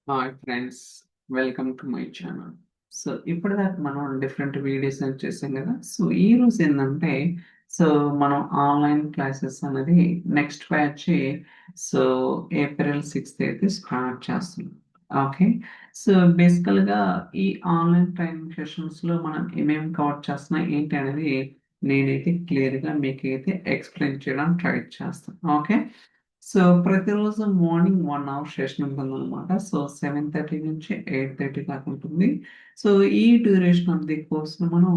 Hi friends, welcome to my channel. So ఇప్పటిదాకా మనం different videos అని చేసాం కదా. సో ఈ రోజు ఏంటంటే, సో మనం ఆన్లైన్ క్లాసెస్ అనేది next batch so April 6th అయితే స్టార్ట్ చేస్తున్నాం. ఓకే. సో బేసికల్గా ఈ ఆన్లైన్ ట్రైనింగ్ సెషన్స్లో మనం ఏమేమి కవర్ చేస్తున్నాం ఏంటి అనేది నేనైతే క్లియర్గా మీకైతే ఎక్స్ప్లెయిన్ చేయడానికి ట్రై చేస్తాను. ఓకే. సో ప్రతిరోజు మార్నింగ్ 1 అవర్ సెషన్ ఉంటుందన్నమాట. సో 7:30 నుంచి 8:30 దాకా ఉంటుంది. సో ఈ డ్యూరేషన్ ఆఫ్ ది కోర్స్‌లో మనం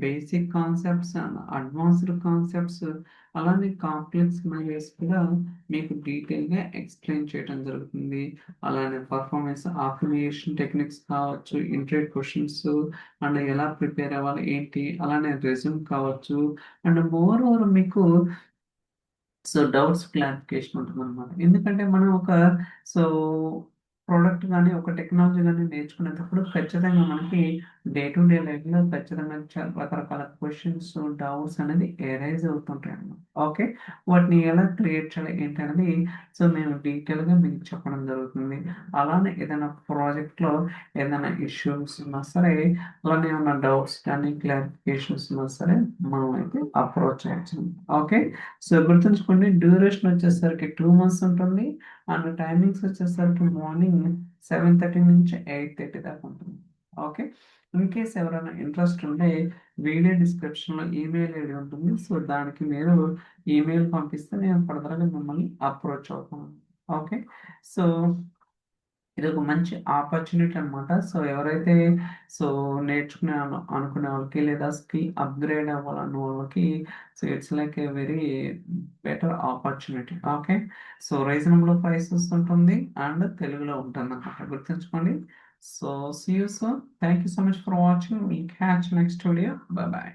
basic concepts and advanced concepts అలానే కాంప్లెక్స్ మెథడ్స్ కూడా మీకు డీటెయిల్‌గా ఎక్స్‌ప్లెయిన్ చేయడం జరుగుతుంది. అలానే పర్ఫార్మెన్స్ ఆప్టిమైజేషన్ టెక్నిక్స్ కావచ్చు, ఇంటర్వ్యూ క్వెషన్స్ అండ్ ఎలా ప్రిపేర్ అవ్వాలి ఏంటి, అలానే రెజ్యూమ్ కావచ్చు అండ్ మోర్ ఓవర్ మీకు సో డౌట్స్ క్లారిఫికేషన్ ఉంటుందన్నమాట. ఎందుకంటే మనం ఒక సో ప్రోడక్ట్ గాని, ఒక టెక్నాలజీ గాని నేర్చుకునేటప్పుడు ఖచ్చితంగా మనకి డే టు డే లైఫ్‌లో ఖచ్చితంగా రకరకాల క్వెషన్స్, డౌట్స్ అనేది ఎరైజ్ అవుతుంటాయన్నమాట. ఓకే. వాటిని ఎలా క్రియేట్ చేయాలి ఏంటనేది సో మేము డీటెయిల్‌గా మీకు చెప్పడం జరుగుతుంది. అలానే ఏదైనా ప్రాజెక్ట్‌లో ఏదైనా ఇష్యూస్ ఉన్నా సరే, అలానే ఏమన్నా డౌట్స్ కానీ, క్లారిఫికేషన్స్ ఉన్నా సరే మనమైతే అప్రోచ్ అయ్యొచ్చు. ఓకే. సో గుర్తుంచుకోండి, డ్యూరేషన్ వచ్చేసరికి 2 మంత్స్ ఉంటుంది. అండ్ టైమింగ్స్ వచ్చేసరికి మార్నింగ్ 7:30 నుంచి 8:30 దాకా ఉంటుంది. ఓకే. ఇన్ కేస్ ఎవరైనా ఇంట్రెస్ట్ ఉంటే వీడియో డిస్క్రిప్షన్‌లో ఈమెయిల్ ఐడి ఉంటుంది. సో దానికి మీరు ఈమెయిల్ పంపిస్తే నేను ఫర్దర్‌గా మిమ్మల్ని అప్రోచ్ అవుతాను. ఓకే. సో ఇదొక మంచి ఆపర్చునిటీ అనమాట. సో ఎవరైతే సో నేర్చుకునే అనుకునే వాళ్ళకి లేదా స్కిల్ అప్‌గ్రేడ్ అవ్వాలన్న వాళ్ళకి so it's like a very better opportunity. Okay. So reasonable prices ఉంటుంది అండ్ తెలుగులో ఉంటుందన్నమాట. గుర్తుంచుకోండి. So see you soon. Thank you so much for watching. Will catch next video. Bye by.